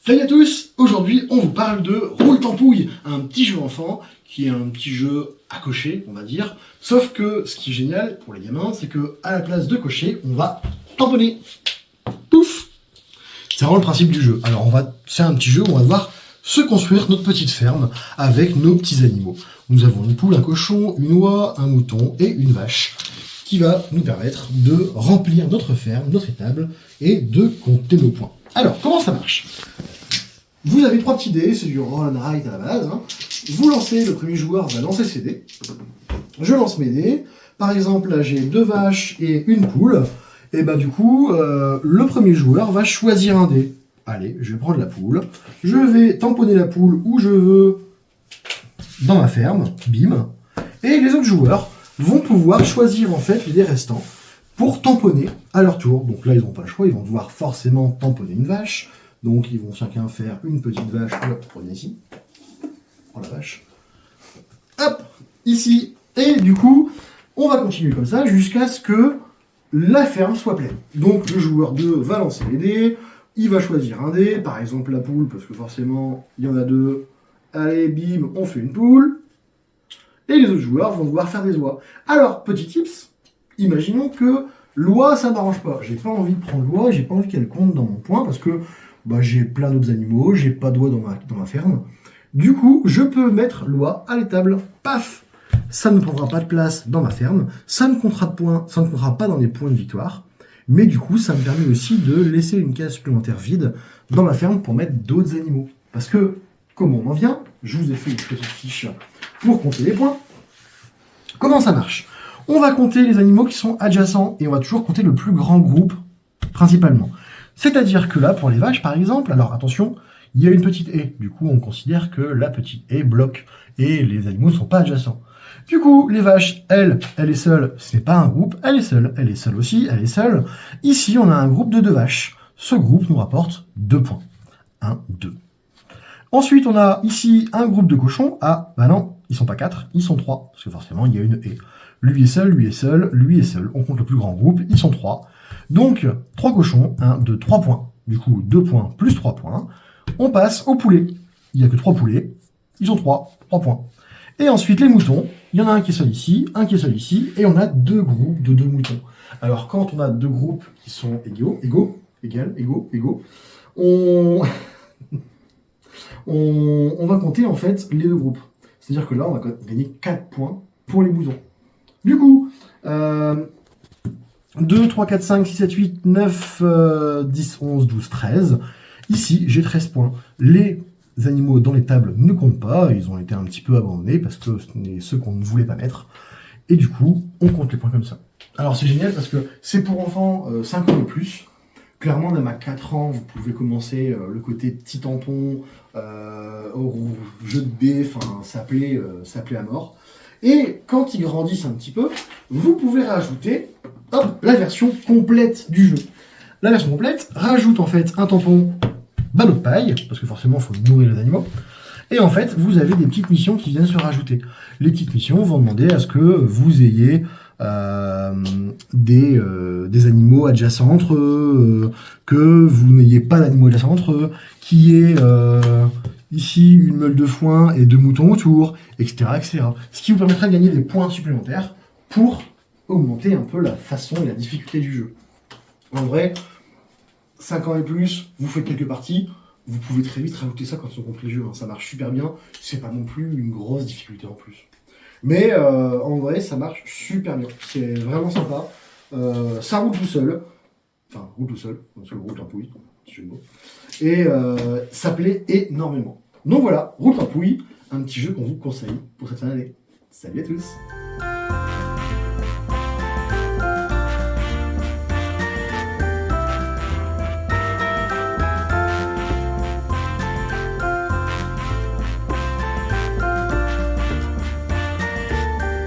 Salut à tous, aujourd'hui on vous parle de Roule Tampouille, un petit jeu enfant qui est un petit jeu à cocher, on va dire. Sauf que ce qui est génial pour les gamins, c'est que à la place de cocher, on va tamponner. Pouf! C'est vraiment le principe du jeu. Alors c'est un petit jeu où on va devoir se construire notre petite ferme avec nos petits animaux. Nous avons une poule, un cochon, une oie, un mouton et une vache qui va nous permettre de remplir notre ferme, notre étable et de compter nos points. Alors, comment ça marche? Vous avez 3 petits dés, c'est du roll and write à la base. Vous lancez, le premier joueur va lancer ses dés. Je lance mes dés. Par exemple, là j'ai 2 vaches et une poule. Et bah du coup, le premier joueur va choisir un dé. Allez, je vais prendre la poule. Je vais tamponner la poule où je veux dans ma ferme. Bim. Et les autres joueurs vont pouvoir choisir en fait les dés restants pour tamponner à leur tour. Donc là, ils n'ont pas le choix, ils vont devoir forcément tamponner une vache. Donc ils vont chacun faire une petite vache. Hop, prenez ici. Oh la vache. Hop, ici. Et du coup, on va continuer comme ça jusqu'à ce que la ferme soit pleine. Donc le joueur 2 va lancer les dés. Il va choisir un dé, par exemple la poule, parce que forcément, il y en a 2. Allez, bim, on fait une poule. Et les autres joueurs vont devoir faire des oies. Alors, petit tips, imaginons que l'oie, ça m'arrange pas. J'ai pas envie de prendre l'oie, j'ai pas envie qu'elle compte dans mon point, parce que j'ai plein d'autres animaux, j'ai pas d'oie dans ma ferme. Du coup, je peux mettre l'oie à l'étable. Paf! Ça ne prendra pas de place dans ma ferme, ça ne comptera de points, ça ne comptera pas dans les points de victoire. Mais du coup, ça me permet aussi de laisser une case supplémentaire vide dans ma ferme pour mettre d'autres animaux. Parce que, comment on en vient, je vous ai fait une petite fiche pour compter les points. Comment ça marche? On va compter les animaux qui sont adjacents et on va toujours compter le plus grand groupe, principalement. C'est-à-dire que là, pour les vaches, par exemple, alors attention, il y a une petite haie. Du coup, on considère que la petite haie bloque et les animaux ne sont pas adjacents. Du coup, les vaches, elle est seule, ce n'est pas un groupe, elle est seule aussi, elle est seule. Ici, on a un groupe de 2 vaches. Ce groupe nous rapporte 2 points. 1, 2. Ensuite, on a ici un groupe de cochons. Ah, bah non, ils sont pas 4, ils sont 3, parce que forcément, il y a une haie. Lui est seul, lui est seul, lui est seul. On compte le plus grand groupe, ils sont 3. Donc, 3 cochons, 1, 2, 3 points. Du coup, 2 points plus 3 points. On passe aux poulets. Il n'y a que 3 poulets, ils ont 3 points. Et ensuite, les moutons, il y en a un qui est seul ici, un qui est seul ici, et on a 2 groupes de 2 moutons. Alors, quand on a 2 groupes qui sont égaux, on va compter en fait les 2 groupes. C'est-à-dire que là, on va gagner 4 points pour les moutons. Du coup, 2, 3, 4, 5, 6, 7, 8, 9, 10, 11, 12, 13. Ici, j'ai 13 points. Les animaux dans les tables ne comptent pas. Ils ont été un petit peu abandonnés parce que ce sont ceux qu'on ne voulait pas mettre. Et du coup, on compte les points comme ça. Alors, c'est génial parce que c'est pour enfants 5 ans et plus. Clairement, même à 4 ans, vous pouvez commencer le côté petit tampon, au jeu de dés, enfin, ça plaît à mort. Et quand ils grandissent un petit peu, vous pouvez rajouter la version complète du jeu. La version complète rajoute en fait un tampon ballot de paille, parce que forcément il faut nourrir les animaux. Et en fait, vous avez des petites missions qui viennent se rajouter. Les petites missions vont demander à ce que vous ayez des animaux adjacents entre eux, que vous n'ayez pas d'animaux adjacents entre eux, qu'il y ait ici une meule de foin et 2 moutons autour, etc., etc. Ce qui vous permettra de gagner des points supplémentaires pour augmenter un peu la façon et la difficulté du jeu. En vrai, 5 ans et plus, vous faites quelques parties, vous pouvez très vite rajouter ça quand ils ont compris le jeu, ça marche super bien, c'est pas non plus une grosse difficulté en plus. Mais en vrai, ça marche super bien, c'est vraiment sympa, ça roule tout seul, parce que roule Tampouille, si je veux. Et ça plaît énormément. Donc voilà, Roule Tampouille, un petit jeu qu'on vous conseille pour cette fin d'année. Salut à tous!